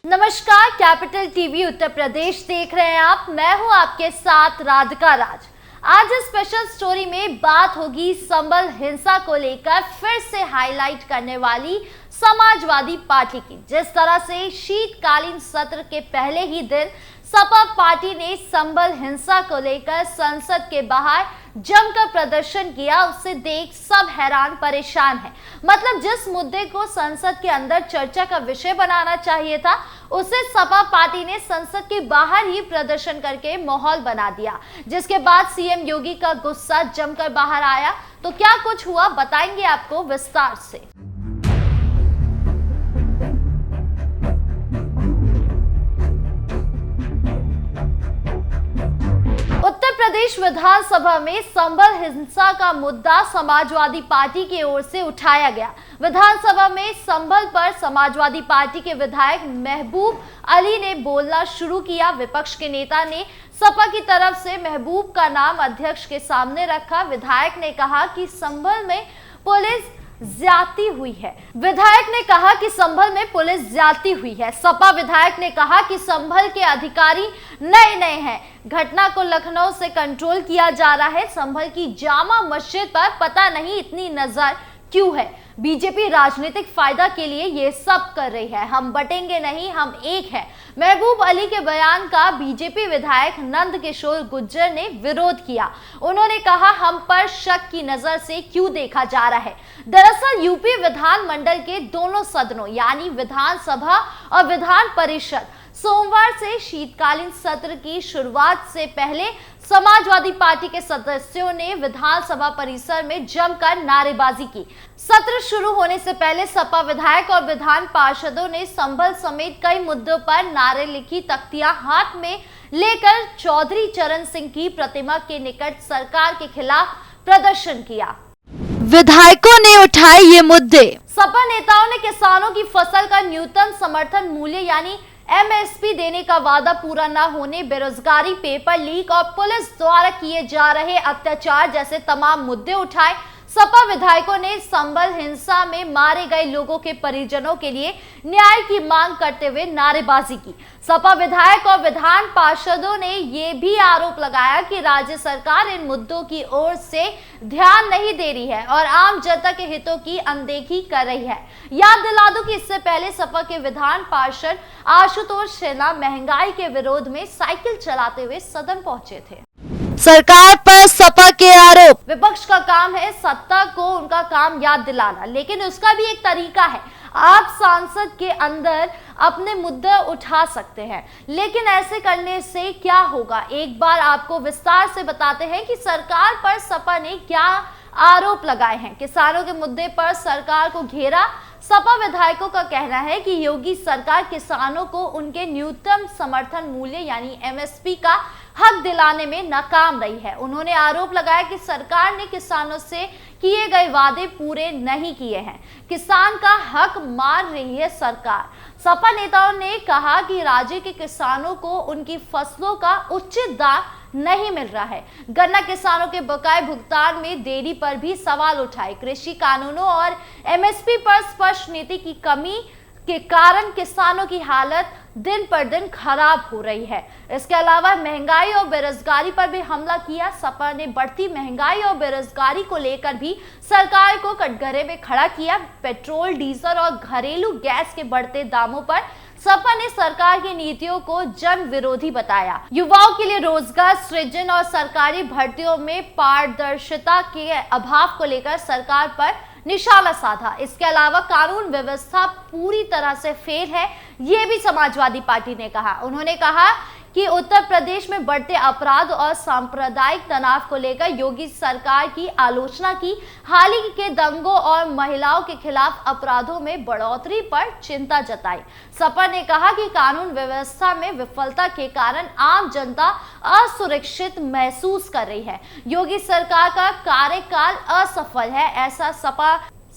नमस्कार, capital TV Uttar Pradesh देख रहे हैं आप। मैं हूं आपके साथ राधिका राज। आज इस स्पेशल स्टोरी में बात होगी संभल हिंसा को लेकर फिर से हाईलाइट करने वाली समाजवादी पार्टी की। जिस तरह से शीतकालीन सत्र के पहले ही दिन सपा पार्टी ने संभल हिंसा को लेकर संसद के बाहर जमकर प्रदर्शन किया, उससे देख सब हैरान परेशान हैं। मतलब जिस मुद्दे को संसद के अंदर चर्चा का विषय बनाना चाहिए था, उसे सपा पार्टी ने संसद के बाहर ही प्रदर्शन करके माहौल बना दिया, जिसके बाद सीएम योगी का गुस्सा जमकर बाहर आया। तो क्या कुछ हुआ, बताएंगे आपको विस्तार से। उत्तर प्रदेश विधानसभा में संभल हिंसा का मुद्दा समाजवादी पार्टी की ओर से उठाया गया। विधानसभा में संभल पर समाजवादी पार्टी के विधायक महबूब अली ने बोलना शुरू किया। विपक्ष के नेता ने सपा की तरफ से महबूब का नाम अध्यक्ष के सामने रखा। विधायक ने कहा कि संभल में पुलिस ज्यादती हुई है। विधायक ने कहा कि संभल में पुलिस ज्यादती हुई है। सपा विधायक ने कहा कि संभल के अधिकारी नए हैं। घटना को लखनऊ से कंट्रोल किया जा रहा है। संभल की जामा मस्जिद पर पता नहीं इतनी नजर क्यों है। बीजेपी राजनीतिक फायदा के लिए ये सब कर रही है। हम बटेंगे नहीं, हम एक हैं। महबूब अली के बयान का बीजेपी विधायक नंद किशोर गुर्जर ने विरोध किया। उन्होंने कहा, हम पर शक की नजर से क्यों देखा जा रहा है। दरअसल यूपी विधानमंडल के दोनों सदनों यानी विधानसभा और विधान परिषद सोमवार से शीतकालीन सत्र की शुरुआत से पहले समाजवादी पार्टी के सदस्यों ने विधानसभा परिसर में जमकर नारेबाजी की। सत्र शुरू होने से पहले सपा विधायक और विधान पार्षदों ने संभल समेत कई मुद्दों पर नारे लिखी तख्तियां हाथ में लेकर चौधरी चरण सिंह की प्रतिमा के निकट सरकार के खिलाफ प्रदर्शन किया। विधायकों ने उठाए ये मुद्दे। सपा नेताओं ने किसानों की फसल का न्यूनतम समर्थन मूल्य यानी एमएसपी देने का वादा पूरा न होने, बेरोजगारी, पेपर लीक और पुलिस द्वारा किए जा रहे अत्याचार जैसे तमाम मुद्दे उठाए। सपा विधायकों ने संभल हिंसा में मारे गए लोगों के परिजनों के लिए न्याय की मांग करते हुए नारेबाजी की। सपा विधायक और विधान पार्षदों ने यह भी आरोप लगाया कि राज्य सरकार इन मुद्दों की ओर से ध्यान नहीं दे रही है और आम जनता के हितों की अनदेखी कर रही है। याद दिला दूं कि इससे पहले सपा के विधान पार्षद आशुतोष सिन्हा महंगाई के विरोध में साइकिल चलाते हुए सदन पहुंचे थे। सरकार पर सपा के आरोप। विपक्ष का काम है सत्ता को उनका काम याद दिलाना, लेकिन उसका भी एक तरीका है। आप सांसद के अंदर अपने मुद्दे उठा सकते हैं, लेकिन ऐसे करने से क्या होगा, एक बार आपको विस्तार से बताते हैं कि सरकार पर सपा ने क्या आरोप लगाए हैं। किसानों के मुद्दे पर सरकार को घेरा। सपा विधायकों का कहना है कि योगी सरकार किसानों को उनके न्यूनतम समर्थन मूल्य यानी एमएसपी का हक दिलाने में नाकाम रही है। उन्होंने आरोप लगाया कि सरकार ने किसानों से किए गए वादे पूरे नहीं किए हैं। किसान का हक मार रही है सरकार। सपा नेताओं ने कहा कि राज्य के किसानों को उनकी फसलों का उचित दाम नहीं मिल रहा है। गन्ना किसानों के बकाये भुगतान में देरी पर भी सवाल उठाए। कृषि कानूनों और एमएसपी पर स्पष्ट नीति की कमी के कारण किसानों की हालत दिन पर दिन खराब हो रही है। इसके अलावा महंगाई और बेरोजगारी पर भी हमला किया। सपा ने बढ़ती महंगाई और बेरोजगारी को लेकर भी सरकार को कटघरे में खड़ा किया। पेट्रोल, डीजल और घरेलू गैस के बढ़ते दामों पर सपा ने सरकार की नीतियों को जन विरोधी बताया। युवाओं के लिए रोजगार सृजन और सरकारी भर्तियों में पारदर्शिता के अभाव को लेकर सरकार पर निशाना साधा। इसके अलावा कानून व्यवस्था पूरी तरह से फेल है, ये भी समाजवादी पार्टी ने कहा। उन्होंने कहा कि उत्तर प्रदेश में बढ़ते अपराध और सांप्रदायिक तनाव को लेकर योगी सरकार की आलोचना की। हाल ही के दंगों और महिलाओं के खिलाफ अपराधों में बढ़ोतरी पर चिंता जताई। सपा ने कहा कि कानून व्यवस्था में विफलता के कारण आम जनता असुरक्षित महसूस कर रही है। योगी सरकार का कार्यकाल असफल है, ऐसा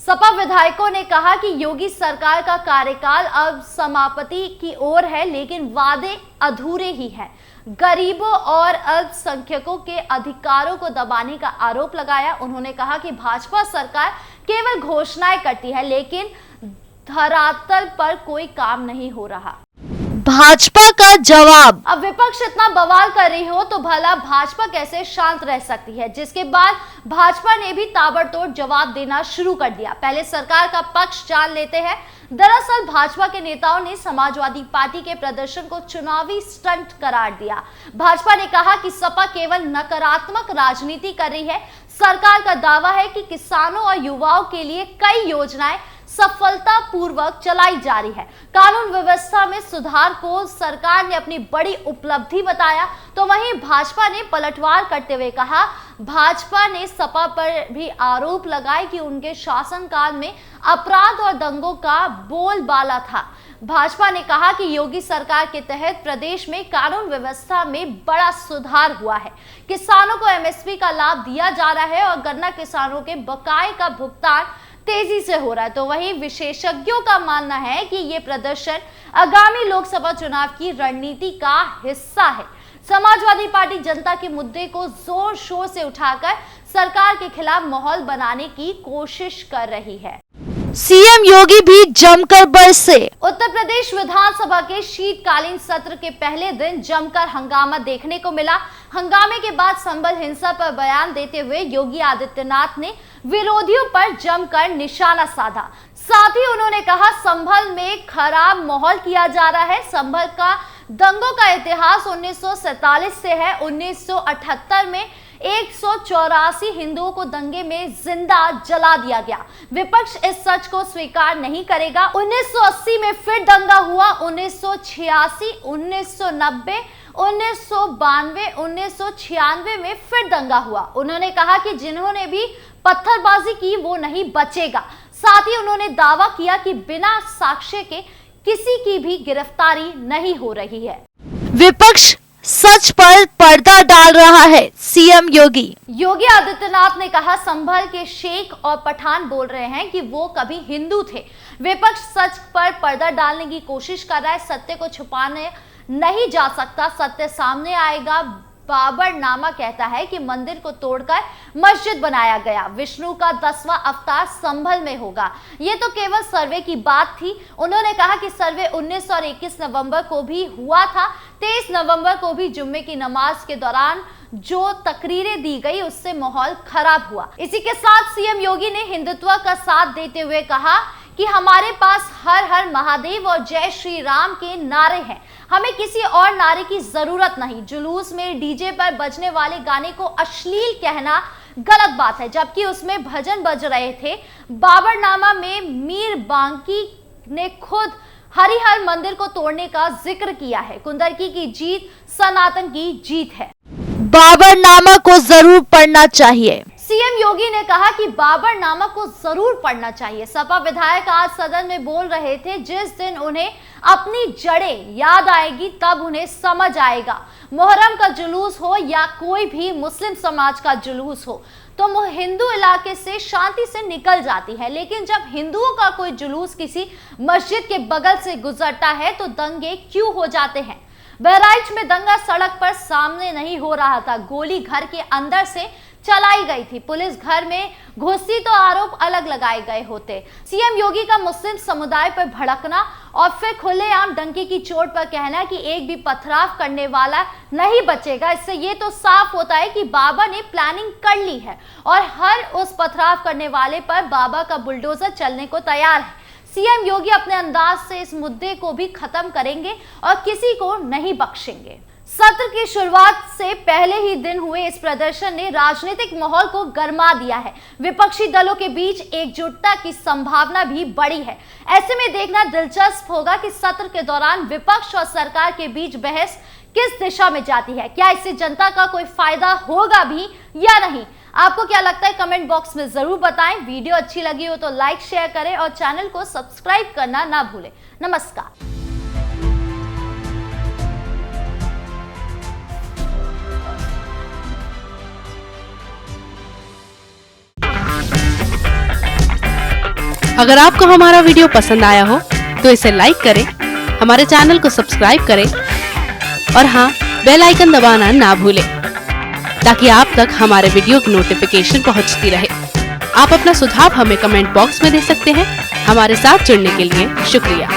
सपा विधायकों ने कहा कि योगी सरकार का कार्यकाल अब समाप्ति की ओर है, लेकिन वादे अधूरे ही हैं। गरीबों और अल्पसंख्यकों के अधिकारों को दबाने का आरोप लगाया। उन्होंने कहा कि भाजपा सरकार केवल घोषणाएं करती है, लेकिन धरातल पर कोई काम नहीं हो रहा। भाजपा का जवाब। अब विपक्ष इतना बवाल कर रही हो तो भला भाजपा कैसे शांत रह सकती है, जिसके बाद भाजपा ने भी ताबड़तोड़ जवाब देना शुरू कर दिया। पहले सरकार का पक्ष जान लेते हैं। दरअसल भाजपा के नेताओं ने समाजवादी पार्टी के प्रदर्शन को चुनावी स्टंट करार दिया। भाजपा ने कहा कि सपा केवल नकारात्मक राजनीति कर रही है। सरकार का दावा है कि किसानों और युवाओं के लिए कई योजनाएं सफलतापूर्वक चलाई जा रही है। कानून व्यवस्था में सुधार को सरकार ने अपनी बड़ी उपलब्धि बताया, तो वहीं भाजपा ने पलटवार करते हुए कहा। भाजपा ने सपा पर भी आरोप लगाए कि उनके शासनकाल में अपराध और दंगों का बोलबाला था। भाजपा ने कहा कि योगी सरकार के तहत प्रदेश में कानून व्यवस्था में बड़ा सुधार हुआ है। किसानों को एमएसपी का लाभ दिया जा रहा है और गन्ना किसानों के बकाये का भुगतान तेजी से हो रहा है। तो वहीं विशेषज्ञों का मानना है कि ये प्रदर्शन आगामी लोकसभा चुनाव की रणनीति का हिस्सा है। समाजवादी पार्टी जनता के मुद्दे को जोर शोर से उठाकर सरकार के खिलाफ माहौल बनाने की कोशिश कर रही है। सीएम योगी भी जमकर बरसे। उत्तर प्रदेश विधानसभा के शीतकालीन सत्र के पहले दिन जमकर हंगामा देखने को मिला। हंगामे के बाद संभल हिंसा पर बयान देते हुए योगी आदित्यनाथ ने विरोधियों पर जमकर निशाना साधा। साथ ही उन्होंने कहा, संभल में खराब माहौल किया जा रहा है। संभल का दंगों का इतिहास 1947 से है। 1978 में 184 हिंदुओं को दंगे में जिंदा जला दिया गया। विपक्ष इस सच को स्वीकार नहीं करेगा। 1980 में फिर दंगा हुआ। 1986, 1990, 1992, 1996 में फिर दंगा हुआ। उन्होंने कहा कि जिन्होंने भी पत्थरबाजी की वो नहीं बचेगा। साथ ही उन्होंने दावा किया कि बिना साक्ष्य के किसी की भी गिरफ्तारी नहीं हो रही है। विपक्ष सच पर पर्दा डाल रहा है। सीएम योगी आदित्यनाथ ने कहा, संभल के शेख और पठान बोल रहे हैं कि वो कभी हिंदू थे। विपक्ष सच पर पर्दा डालने की कोशिश कर रहा है। सत्य को छुपाने नहीं जा सकता, सत्य सामने आएगा। बाबरनामा कहता है कि मंदिर को तोड़कर मस्जिद बनाया गया। विष्णु का 10वां अवतार संभल में होगा। ये तो केवल सर्वे की बात थी। उन्होंने कहा कि सर्वे 19 और 21 नवंबर को भी हुआ था। 23 नवंबर को भी जुम्मे की नमाज के दौरान जो तकरीरें दी गई उससे माहौल खराब हुआ। इसी के साथ सीएम योगी ने हिंदुत्व का साथ देते हुए कहा कि हमारे पास हर हर महादेव और जय श्री राम के नारे हैं। हमें किसी और नारे की जरूरत नहीं। जुलूस में डीजे पर बजने वाले गाने को अश्लील कहना गलत बात है, जबकि उसमें भजन बज रहे थे। बाबरनामा में मीर बांकी ने खुद हरिहर मंदिर को तोड़ने का जिक्र किया है। कुंदरकी की जीत सनातन की जीत है। बाबरनामा को जरूर पढ़ना चाहिए। सीएम योगी ने कहा कि बाबरनामा को जरूर पढ़ना चाहिए। सपा विधायक आज सदन में बोल रहे थे, जिस दिन उन्हें अपनी जड़ें याद आएगी तब उन्हें समझ आएगा। मुहर्रम का जुलूस हो या कोई भी मुस्लिम समाज का जुलूस हो तो हिंदू इलाके से शांति से निकल जाती है, लेकिन जब हिंदुओं का कोई जुलूस किसी मस्जिद के बगल से गुजरता है तो दंगे क्यों हो जाते हैं। बहराइच में दंगा सड़क पर सामने नहीं हो रहा था, गोली घर के अंदर से चलाई गई थी। पुलिस घर में घुसी तो आरोप अलग लगाए गए होते। सीएम योगी का मुस्लिम समुदाय पर भड़कना और फिर खुलेआम डंके की चोट पर कहना कि एक भी पथराव करने वाला नहीं बचेगा, इससे ये तो साफ होता है कि बाबा ने प्लानिंग कर ली है और हर उस पथराव करने वाले पर बाबा का बुलडोजर चलने को तैयार है। सीएम योगी अपने अंदाज से इस मुद्दे को भी खत्म करेंगे और किसी को नहीं बख्शेंगे। सत्र की शुरुआत से पहले ही दिन हुए इस प्रदर्शन ने राजनीतिक माहौल को गरमा दिया है। विपक्षी दलों के बीच एकजुटता की संभावना भी बढ़ी है। ऐसे में देखना दिलचस्प होगा कि सत्र के दौरान विपक्ष और सरकार के बीच बहस किस दिशा में जाती है। क्या इससे जनता का कोई फायदा होगा भी या नहीं? आपको क्या लगता है? कमेंट बॉक्स में जरूर बताएं। वीडियो अच्छी लगी हो तो लाइक शेयर करें और चैनल को सब्सक्राइब करना ना भूलें। नमस्कार। अगर आपको हमारा वीडियो पसंद आया हो तो इसे लाइक करें, हमारे चैनल को सब्सक्राइब करें और हाँ, बेल आइकन दबाना ना भूलें ताकि आप तक हमारे वीडियो की नोटिफिकेशन पहुंचती रहे। आप अपना सुझाव हमें कमेंट बॉक्स में दे सकते हैं। हमारे साथ जुड़ने के लिए शुक्रिया।